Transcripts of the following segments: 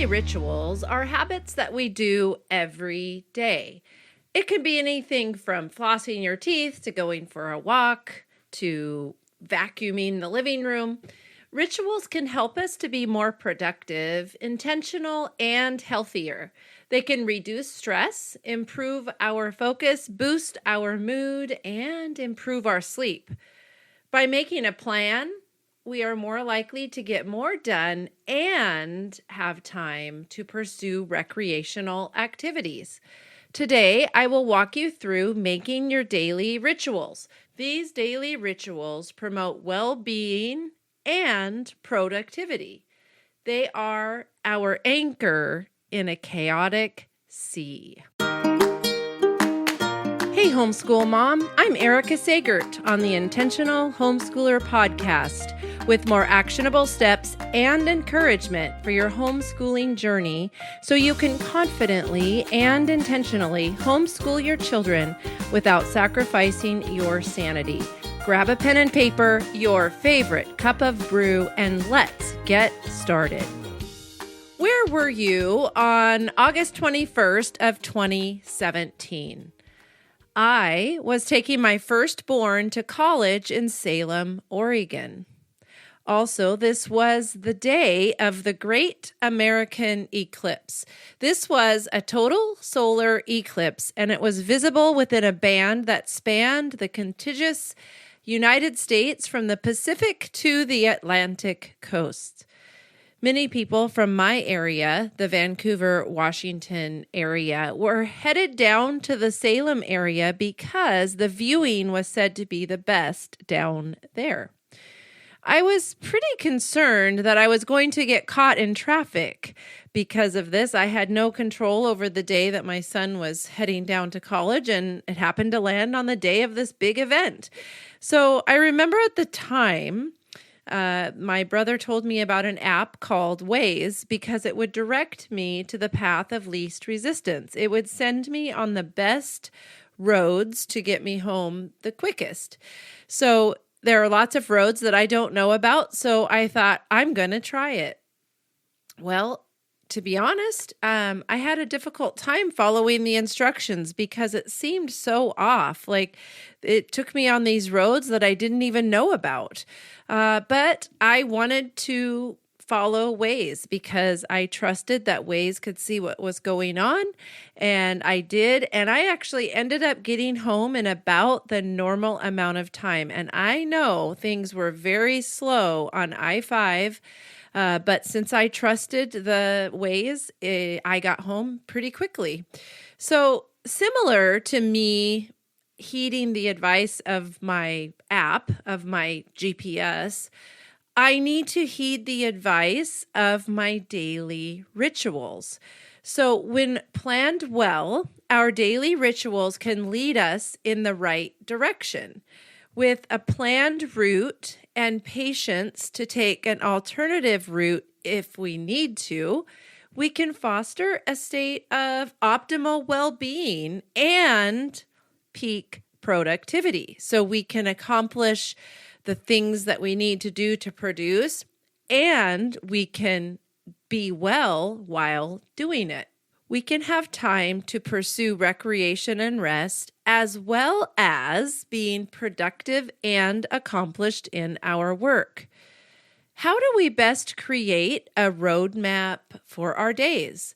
Daily rituals are habits that we do every day. It can be anything from flossing your teeth to going for a walk to vacuuming the living room. Rituals can help us to be more productive, intentional, and healthier. They can reduce stress, improve our focus, boost our mood, and improve our sleep. By making a plan, we are more likely to get more done and have time to pursue recreational activities. Today, I will walk you through making your daily rituals. These daily rituals promote well-being and productivity. They are our anchor in a chaotic sea. Hey, homeschool mom. I'm Erica Sagert on the Intentional Homeschooler podcast with more actionable steps and encouragement for your homeschooling journey so you can confidently and intentionally homeschool your children without sacrificing your sanity. Grab a pen and paper, your favorite cup of brew, and let's get started. Where were you on August 21st of 2017? I was taking my firstborn to college in Salem, Oregon. Also, this was the day of the Great American Eclipse. This was a total solar eclipse, and it was visible within a band that spanned the contiguous United States from the Pacific to the Atlantic coast. Many people from my area, the Vancouver, Washington area, were headed down to the Salem area because the viewing was said to be the best down there. I was pretty concerned that I was going to get caught in traffic. Because of this, I had no control over the day that my son was heading down to college, and it happened to land on the day of this big event. So I remember at the time, my brother told me about an app called Waze because it would direct me to the path of least resistance. It would send me on the best roads to get me home the quickest. So there are lots of roads that I don't know about, so I thought, I'm going to try it. Well, to be honest, I had a difficult time following the instructions because it seemed so off. Like it took me on these roads that I didn't even know about. But I wanted to follow Waze because I trusted that Waze could see what was going on, and I did. And I actually ended up getting home in about the normal amount of time. And I know things were very slow on I-5, but since I trusted the Waze, I got home pretty quickly. So similar to me heeding the advice of my app, of my GPS, I need to heed the advice of my daily rituals. So when planned well, our daily rituals can lead us in the right direction. With a planned route and patience to take an alternative route if we need to, we can foster a state of optimal well-being and peak productivity. So we can accomplish the things that we need to do to produce, and we can be well while doing it. We can have time to pursue recreation and rest, as well as being productive and accomplished in our work. How do we best create a roadmap for our days?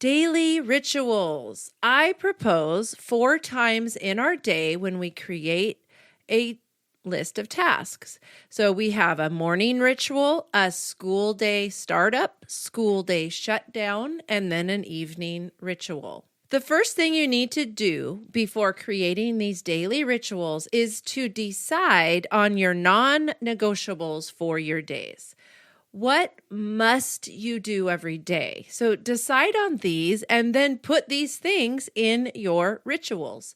Daily rituals. I propose 4 times in our day when we create a list of tasks. So we have a morning ritual, a school day startup, school day shutdown, and then an evening ritual. The first thing you need to do before creating these daily rituals is to decide on your non-negotiables for your days. What must you do every day? So decide on these and then put these things in your rituals.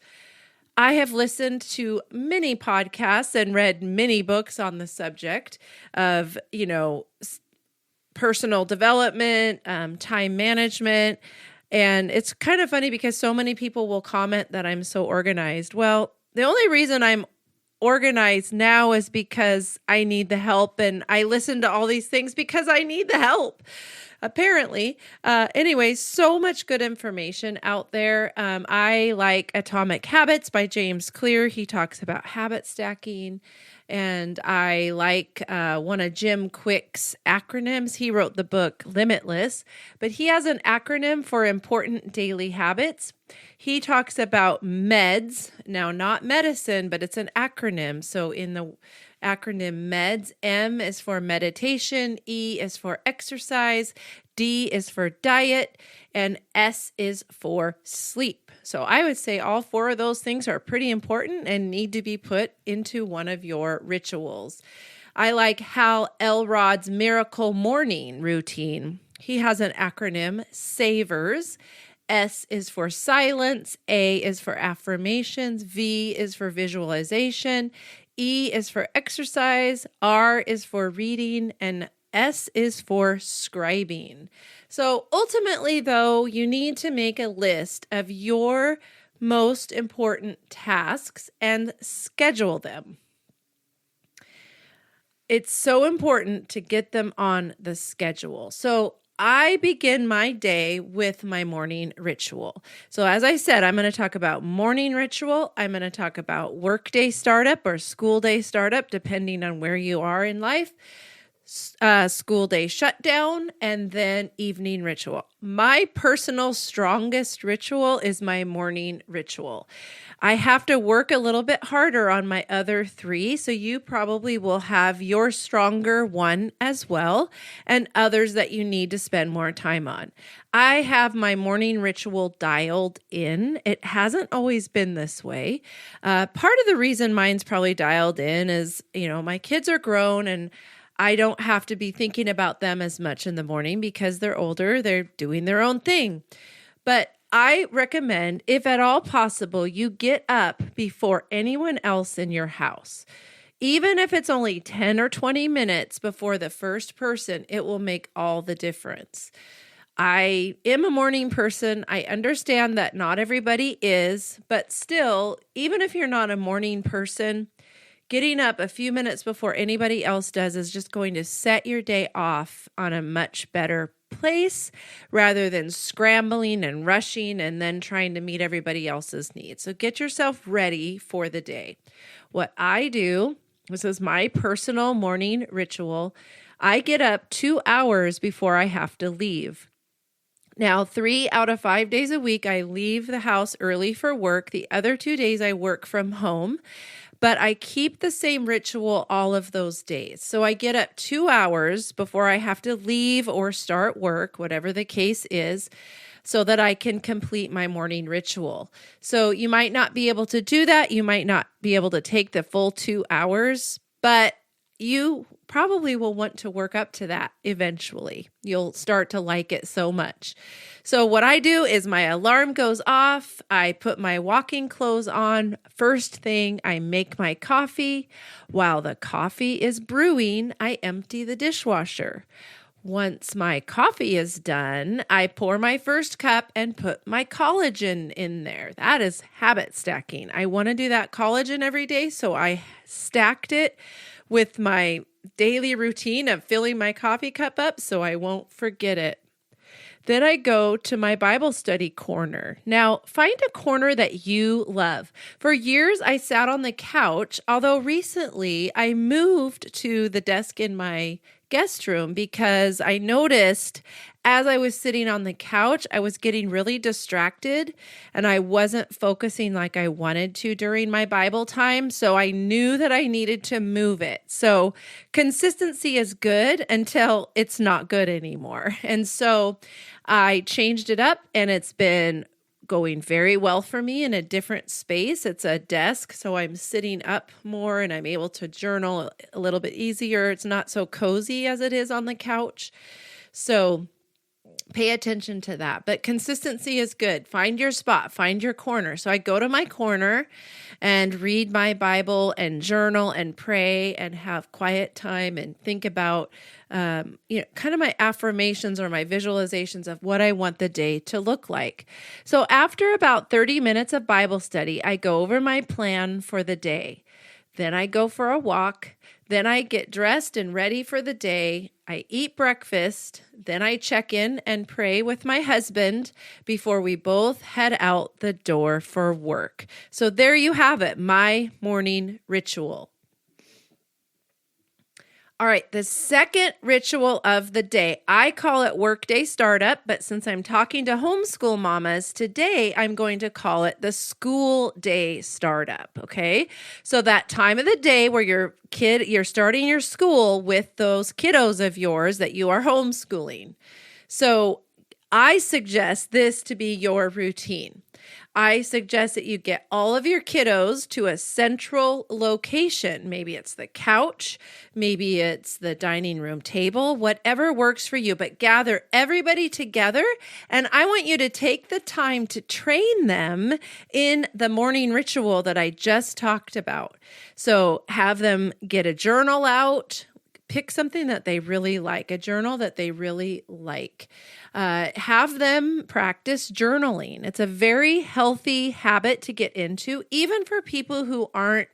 I have listened to many podcasts and read many books on the subject of, personal development, time management. And it's kind of funny because so many people will comment that I'm so organized. Well, the only reason I'm organized now is because I need the help, and I listen to all these things because I need the help. Apparently. Anyway, so much good information out there. I like Atomic Habits by James Clear. He talks about habit stacking. And I like one of Jim Kwik's acronyms. He wrote the book Limitless, but he has an acronym for important daily habits. He talks about MEDS, now not medicine, but it's an acronym. So in the acronym MEDS, M is for meditation, E is for exercise, D is for diet, and S is for sleep. So I would say all four of those things are pretty important and need to be put into one of your rituals. I like Hal Elrod's Miracle Morning Routine. He has an acronym, SAVERS. S is for silence, A is for affirmations, V is for visualization, E is for exercise, R is for reading, and S is for scribing. So ultimately, though, you need to make a list of your most important tasks and schedule them. It's so important to get them on the schedule. So I begin my day with my morning ritual. So as I said, I'm going to talk about morning ritual. I'm going to talk about workday startup or school day startup, depending on where you are in life. School day shutdown, and then evening ritual. My personal strongest ritual is my morning ritual. I have to work a little bit harder on my other three, so you probably will have your stronger one as well, and others that you need to spend more time on. I have my morning ritual dialed in. It hasn't always been this way. Part of the reason mine's probably dialed in is, my kids are grown and I don't have to be thinking about them as much in the morning because they're older, they're doing their own thing. But I recommend, if at all possible, you get up before anyone else in your house. Even if it's only 10 or 20 minutes before the first person, it will make all the difference. I am a morning person. I understand that not everybody is, but still, even if you're not a morning person, getting up a few minutes before anybody else does is just going to set your day off on a much better place rather than scrambling and rushing and then trying to meet everybody else's needs. So get yourself ready for the day. What I do, this is my personal morning ritual, I get up 2 hours before I have to leave. Now, 3 out of 5 days a week, I leave the house early for work. The other 2 days I work from home. But I keep the same ritual all of those days. So I get up 2 hours before I have to leave or start work, whatever the case is, so that I can complete my morning ritual. So you might not be able to do that. You might not be able to take the full 2 hours, but you probably will want to work up to that eventually. You'll start to like it so much. So what I do is my alarm goes off. I put my walking clothes on. First thing, I make my coffee. While the coffee is brewing, I empty the dishwasher. Once my coffee is done, I pour my first cup and put my collagen in there. That is habit stacking. I want to do that collagen every day, so I stacked it with my daily routine of filling my coffee cup up so I won't forget it. Then I go to my Bible study corner. Now, find a corner that you love. For years, I sat on the couch, although recently I moved to the desk in my guest room because I noticed as I was sitting on the couch, I was getting really distracted and I wasn't focusing like I wanted to during my Bible time. So I knew that I needed to move it. So consistency is good until it's not good anymore. And so I changed it up and it's been going very well for me in a different space. It's a desk, so I'm sitting up more and I'm able to journal a little bit easier. It's not so cozy as it is on the couch. So pay attention to that. But consistency is good. Find your spot, find your corner. So I go to my corner and read my Bible and journal and pray and have quiet time and think about kind of my affirmations or my visualizations of what I want the day to look like. So after about 30 minutes of Bible study, I go over my plan for the day. Then I go for a walk. Then I get dressed and ready for the day. I eat breakfast. Then I check in and pray with my husband before we both head out the door for work. So there you have it, my morning ritual. All right, the second ritual of the day, I call it workday startup, but since I'm talking to homeschool mamas, today I'm going to call it the school day startup, okay? So that time of the day where you're starting your school with those kiddos of yours that you are homeschooling. So I suggest this to be your routine. I suggest that you get all of your kiddos to a central location. Maybe it's the couch, maybe it's the dining room table, whatever works for you, but gather everybody together. And I want you to take the time to train them in the morning ritual that I just talked about. So have them get a journal out. Pick something that they really like, a journal that they really like. Have them practice journaling. It's a very healthy habit to get into, even for people who aren't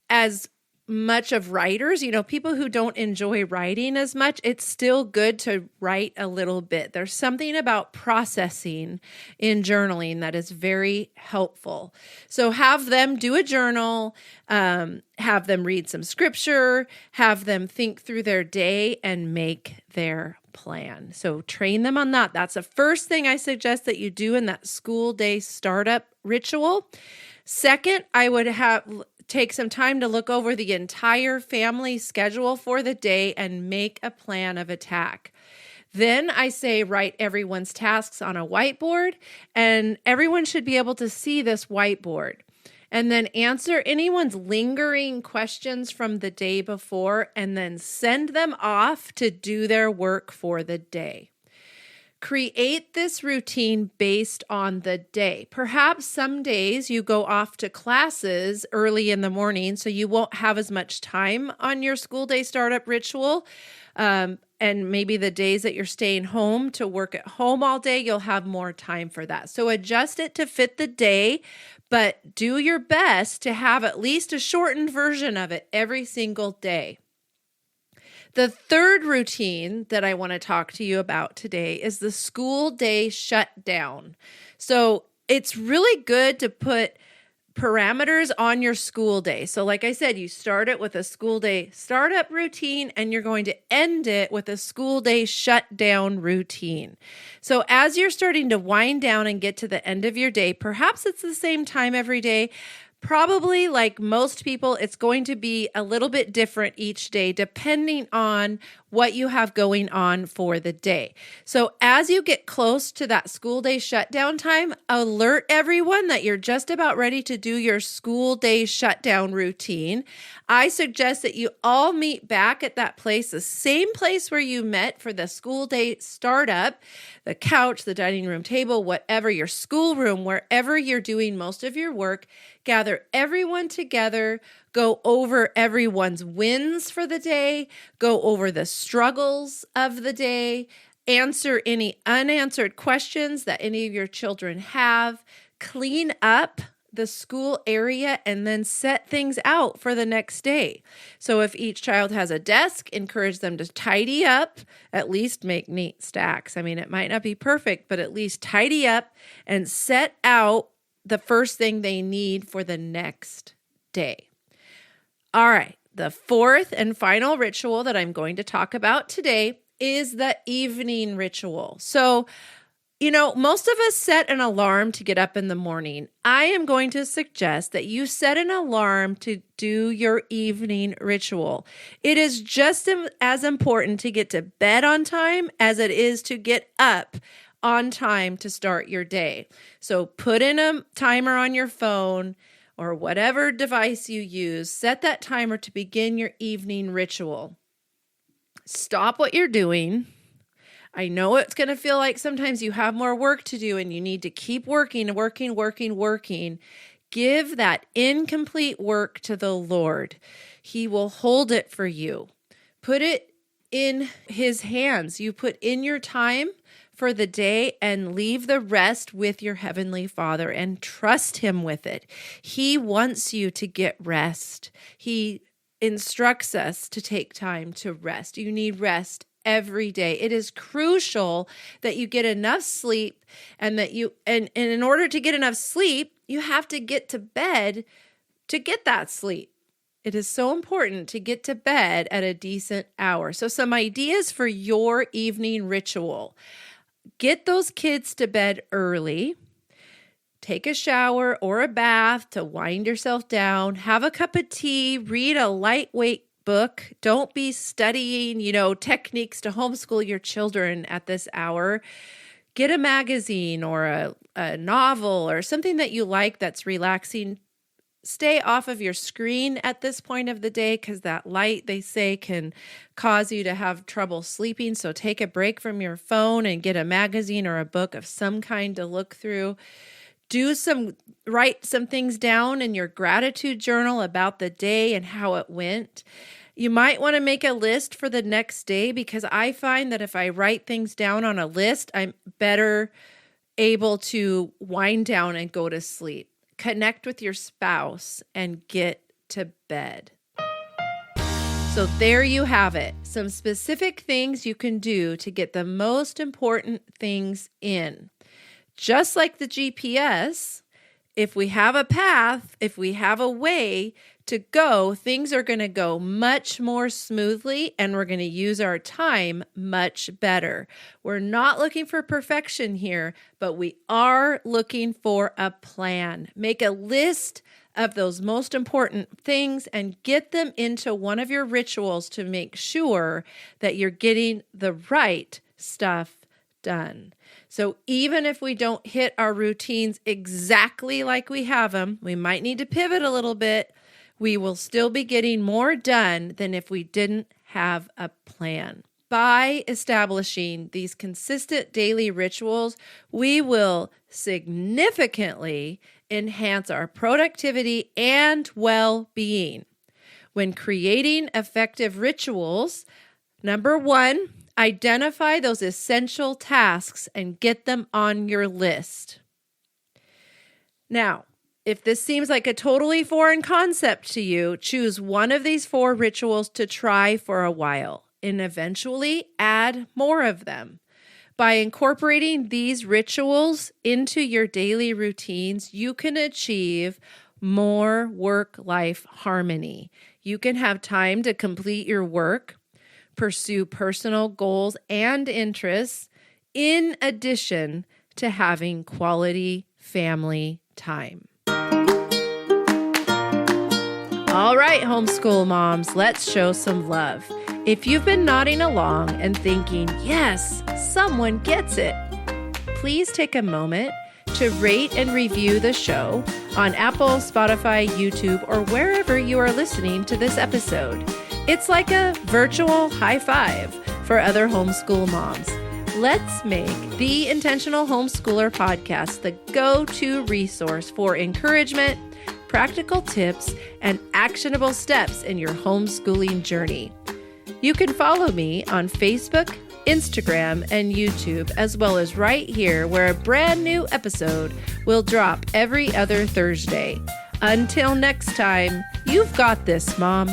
as much of writers, people who don't enjoy writing as much. It's still good to write a little bit. There's something about processing in journaling that is very helpful. So have them do a journal, have them read some scripture, have them think through their day and make their plan. So train them on that. That's the first thing I suggest that you do in that school day startup ritual. Second, I would take some time to look over the entire family schedule for the day and make a plan of attack. Then I say write everyone's tasks on a whiteboard, and everyone should be able to see this whiteboard. And then answer anyone's lingering questions from the day before, and then send them off to do their work for the day. Create this routine based on the day. Perhaps some days you go off to classes early in the morning, so you won't have as much time on your school day startup ritual. And maybe the days that you're staying home to work at home all day, you'll have more time for that. So adjust it to fit the day, but do your best to have at least a shortened version of it every single day. The third routine that I want to talk to you about today is the school day shutdown. So it's really good to put parameters on your school day. So like I said, you start it with a school day startup routine, and you're going to end it with a school day shutdown routine. So as you're starting to wind down and get to the end of your day, perhaps it's the same time every day. Probably, like most people, it's going to be a little bit different each day depending on what you have going on for the day. So as you get close to that school day shutdown time, alert everyone that you're just about ready to do your school day shutdown routine. I suggest that you all meet back at that place, the same place where you met for the school day startup, the couch, the dining room table, whatever, your schoolroom, wherever you're doing most of your work. Gather everyone together, go over everyone's wins for the day, go over the struggles of the day, answer any unanswered questions that any of your children have, clean up the school area, and then set things out for the next day. So if each child has a desk, encourage them to tidy up, at least make neat stacks. I mean, it might not be perfect, but at least tidy up and set out the first thing they need for the next day. All right, the fourth and final ritual that I'm going to talk about today is the evening ritual. So, most of us set an alarm to get up in the morning. I am going to suggest that you set an alarm to do your evening ritual. It is just as important to get to bed on time as it is to get up on time to start your day. So put in a timer on your phone or whatever device you use. Set that timer to begin your evening ritual. Stop what you're doing. I know it's going to feel like sometimes you have more work to do and you need to keep working. Give that incomplete work to the Lord. He will hold it for you. Put it in His hands. You put in your time for the day and leave the rest with your Heavenly Father and trust Him with it. He wants you to get rest. He instructs us to take time to rest. You need rest every day. It is crucial that you get enough sleep, and that and in order to get enough sleep, you have to get to bed to get that sleep. It is so important to get to bed at a decent hour. So some ideas for your evening ritual. Get those kids to bed early. Take a shower or a bath to wind yourself down. Have a cup of tea. Read a lightweight book. Don't be studying, techniques to homeschool your children at this hour. Get a magazine or a novel or something that you like that's relaxing. Stay off of your screen at this point of the day because that light, they say, can cause you to have trouble sleeping. So take a break from your phone and get a magazine or a book of some kind to look through. Write some things down in your gratitude journal about the day and how it went. You might want to make a list for the next day, because I find that if I write things down on a list, I'm better able to wind down and go to sleep. Connect with your spouse and get to bed. So there you have it. Some specific things you can do to get the most important things in. Just like the GPS, if we have a path, if we have a way to go, things are going to go much more smoothly, and we're going to use our time much better. We're not looking for perfection here, but we are looking for a plan. Make a list of those most important things and get them into one of your rituals to make sure that you're getting the right stuff done. So even if we don't hit our routines exactly like we have them, we might need to pivot a little bit. We will still be getting more done than if we didn't have a plan. By establishing these consistent daily rituals, we will significantly enhance our productivity and well-being. When creating effective rituals, number one, identify those essential tasks and get them on your list. Now, if this seems like a totally foreign concept to you, choose one of these 4 rituals to try for a while and eventually add more of them. By incorporating these rituals into your daily routines, you can achieve more work-life harmony. You can have time to complete your work, pursue personal goals and interests, in addition to having quality family time. All right, homeschool moms, let's show some love. If you've been nodding along and thinking, yes, someone gets it, please take a moment to rate and review the show on Apple, Spotify, YouTube, or wherever you are listening to this episode. It's like a virtual high five for other homeschool moms. Let's make the Intentional Homeschooler podcast the go-to resource for encouragement, practical tips, and actionable steps in your homeschooling journey. You can follow me on Facebook, Instagram, and YouTube, as well as right here where a brand new episode will drop every other Thursday. Until next time, you've got this, Mom.